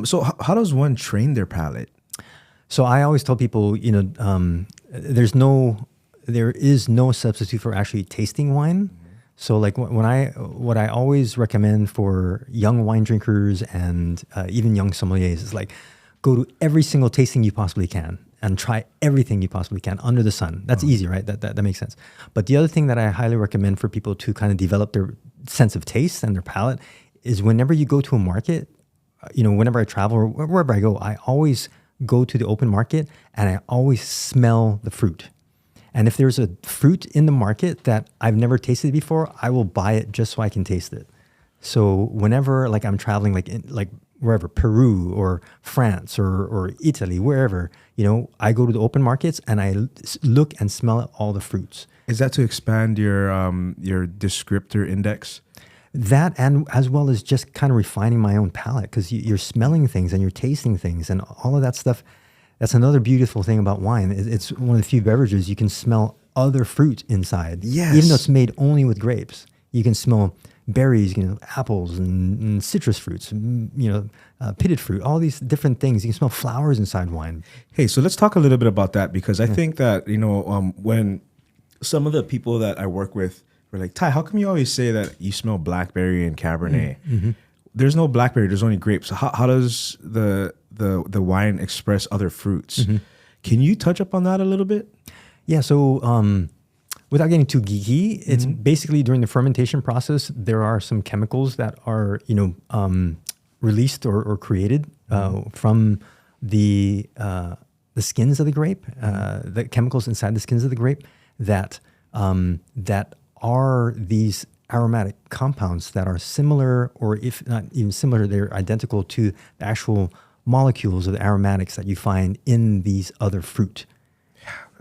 So how does one train their palate? So I always tell people, there is no substitute for actually tasting wine. So like what I always recommend for young wine drinkers and even young sommeliers is like, go to every single tasting you possibly can and try everything you possibly can under the sun. That's easy, right? That makes sense. But the other thing that I highly recommend for people to kind of develop their sense of taste and their palate is whenever you go to a market, whenever I travel or wherever I go, I always go to the open market and I always smell the fruit. And if there's a fruit in the market that I've never tasted before, I will buy it just so I can taste it. So whenever like I'm traveling, like wherever, Peru or France or Italy, wherever, I go to the open markets and I look and smell all the fruits. Is that to expand your descriptor index? That, and as well as just kind of refining my own palate, because you're smelling things and you're tasting things and all of that stuff. That's another beautiful thing about wine. It's one of the few beverages you can smell other fruit inside. Yes. Even though it's made only with grapes. You can smell berries, apples and citrus fruits, pitted fruit, all these different things. You can smell flowers inside wine. Hey, so let's talk a little bit about that, because I think that, when some of the people that I work with were like, Ty, how come you always say that you smell blackberry and Cabernet? Mm-hmm. There's no blackberry, there's only grapes. So how does the wine express other fruits? Mm-hmm. Can you touch up on that a little bit? Yeah, so without getting too geeky, it's basically during the fermentation process, there are some chemicals that are, released or created from the skins of the grape, the chemicals inside the skins of the grape that are these aromatic compounds that are similar, or if not even similar, they're identical to the actual molecules of the aromatics that you find in these other fruit.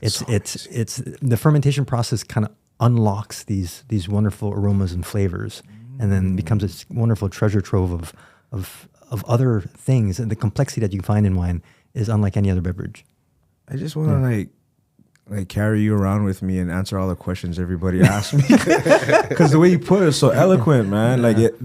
It's the fermentation process kind of unlocks these wonderful aromas and flavors, and then becomes this wonderful treasure trove of other things. And the complexity that you can find in wine is unlike any other beverage. I just want to like carry you around with me and answer all the questions everybody asks me, because the way you put it is so eloquent, man. Like it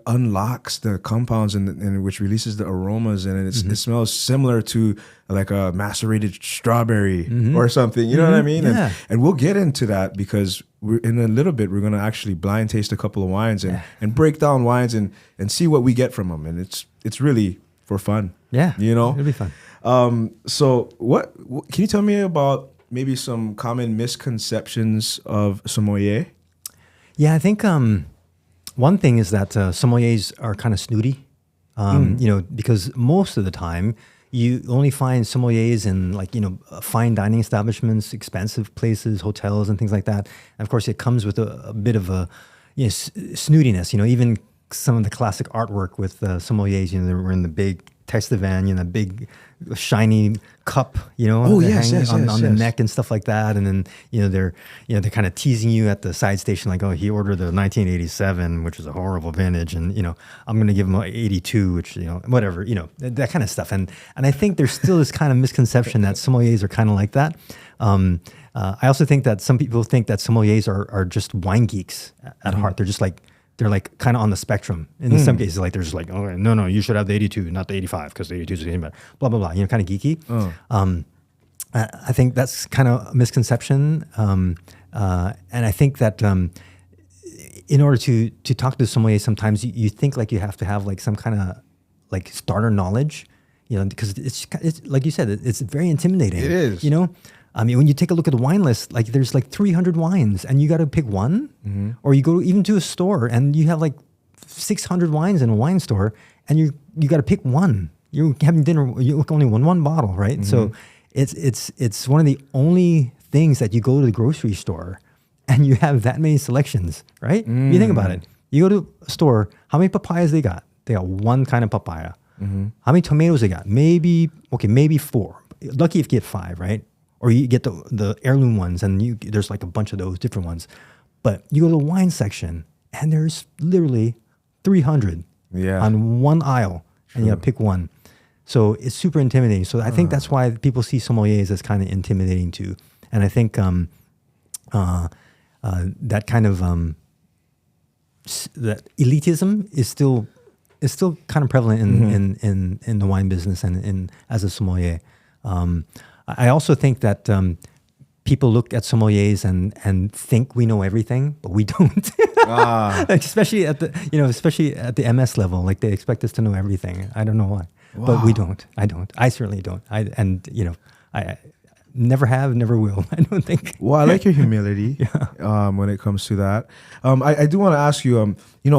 unlocks the compounds and which releases the aromas, and it smells similar to like a macerated strawberry or something. You know what I mean? Yeah. And we'll get into that, because in a little bit we're going to actually blind taste a couple of wines and break down wines and see what we get from them, and it's really for fun. Yeah, it'll be fun. So what can you tell me about maybe some common misconceptions of sommelier? Yeah, I think one thing is that sommeliers are kind of snooty, because most of the time you only find sommeliers in fine dining establishments, expensive places, hotels, and things like that. And of course, it comes with a bit of a snootiness. Even some of the classic artwork with sommeliers, they were in the big Testavan, a big shiny cup, on the neck and stuff like that. And then, they're kind of teasing you at the side station, like, oh, he ordered the 1987, which is a horrible vintage. And, I'm going to give him an 82, which, whatever, that kind of stuff. And I think there's still this kind of misconception that sommeliers are kind of like that. I also think that some people think that sommeliers are just wine geeks at heart. They're like kind of on the spectrum. In some cases, like they're just like, oh, no, you should have the 82, not the 85, because the 82 is getting better. Blah, blah, blah, kind of geeky. I think that's kind of a misconception. And I think that in order to talk to the sommelier, sometimes you think like you have to have like some kind of like starter knowledge, because it's like you said, it's very intimidating. It is. I mean, when you take a look at the wine list, like there's like 300 wines and you got to pick one, or you go even to a store and you have like 600 wines in a wine store and you got to pick one. You're having dinner, you only one bottle, right? So it's one of the only things that you go to the grocery store and you have that many selections, right? You think about it. You go to a store, how many papayas they got? They got one kind of papaya. How many tomatoes they got? Maybe 4. Lucky if you get 5, right? Or you get the heirloom ones, and there's like a bunch of those different ones. But you go to the wine section, and there's literally 300 on one aisle, and you got to pick one. So it's super intimidating. So I think that's why people see sommeliers as kind of intimidating too. And I think that kind of that elitism is still it's still kind of prevalent in the wine business and in as a sommelier. I also think that people look at sommeliers and think we know everything, but we don't. Like, especially at the MS level, like they expect us to know everything. I don't know why, but we don't. I don't. I certainly don't. I never have, never will. I don't think. Well, I like your humility when it comes to that. I do want to ask you,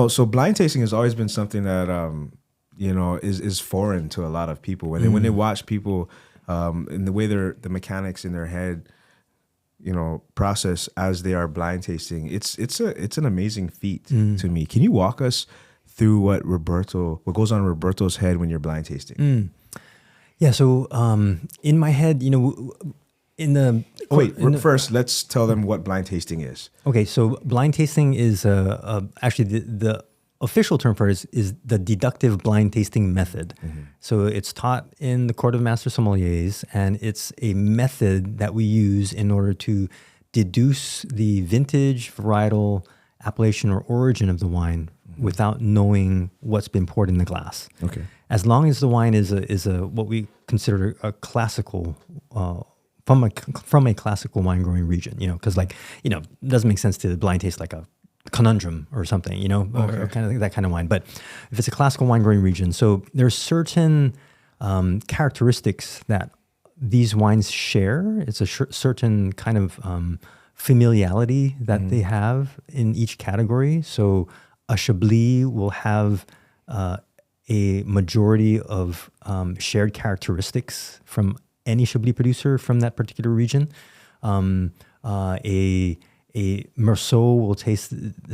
so blind tasting has always been something that, is foreign to a lot of people. When they watch people in the way the mechanics in their head, process as they are blind tasting, it's an amazing feat to me. Can you walk us through what goes on in Roberto's head when you're blind tasting? Yeah. So in my head, first, let's tell them what blind tasting is. Okay, so blind tasting is actually the official term for it is the deductive blind tasting method. So it's taught in the Court of Master Sommeliers, and it's a method that we use in order to deduce the vintage, varietal, appellation, or origin of the wine without knowing what's been poured in the glass. Okay. As long as the wine is a what we consider a classical. From a classical wine growing region, because it doesn't make sense to blind taste like a conundrum or something, or kind of that kind of wine. But if it's a classical wine growing region, so there's certain characteristics that these wines share. It's a certain kind of familiarity that they have in each category. So a Chablis will have a majority of shared characteristics from any Chablis producer from that particular region. A Meursault will taste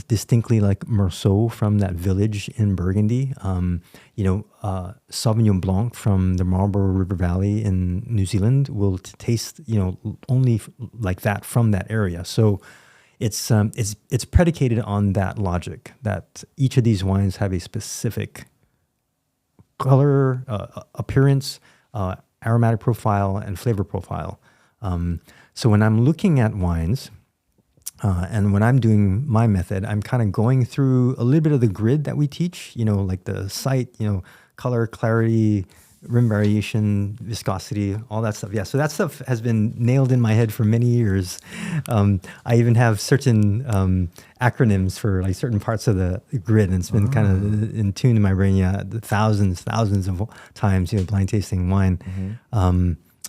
distinctly like Meursault from that village in Burgundy. Sauvignon Blanc from the Marlborough River Valley in New Zealand will taste, only like that from that area. So it's predicated on that logic that each of these wines have a specific color, appearance, aromatic profile, and flavor profile. So when I'm looking at wines, and when I'm doing my method, I'm kind of going through a little bit of the grid that we teach, like the sight, color, clarity, rim variation, viscosity, all that stuff. Yeah, so that stuff has been nailed in my head for many years. I even have certain acronyms for like certain parts of the grid, and it's been kind of in tune in my brain. Yeah, thousands of times, blind tasting wine.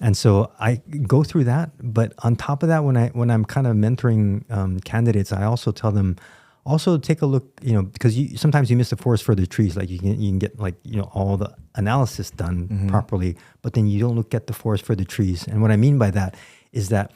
And so I go through that, but on top of that, when I'm kind of mentoring candidates, I also tell them, also take a look, because sometimes you miss the forest for the trees. Like you can get like all the analysis done properly, but then you don't look at the forest for the trees. And what I mean by that is that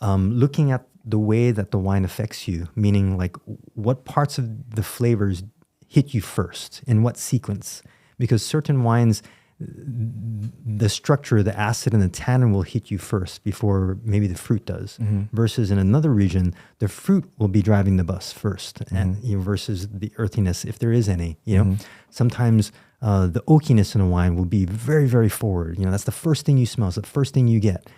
looking at the way that the wine affects you, meaning like what parts of the flavors hit you first, in what sequence, because certain wines, the structure, the acid and the tannin will hit you first before maybe the fruit does. Versus in another region, the fruit will be driving the bus first, and versus the earthiness, if there is any. Sometimes the oakiness in a wine will be very, very forward. That's the first thing you smell. It's the first thing you get.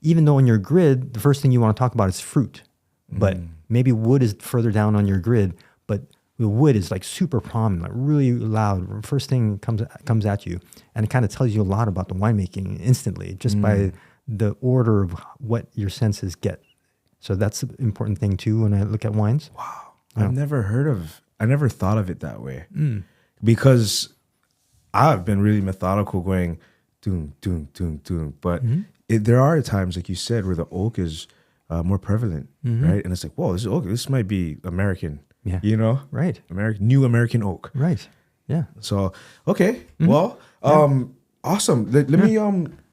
Even though in your grid, the first thing you want to talk about is fruit, but maybe wood is further down on your grid, but the wood is like super prominent, like really loud. First thing comes at you, and it kind of tells you a lot about the winemaking instantly, just by the order of what your senses get. So that's an important thing too when I look at wines. Wow, I never thought of it that way, because I've been really methodical, going doom, doom, doom, doom. But there are times, like you said, where the oak is more prevalent, right? And it's like, whoa, this is oak. This might be American. Yeah. Right. New American oak. Right. Yeah. So, okay. Well, awesome. Let me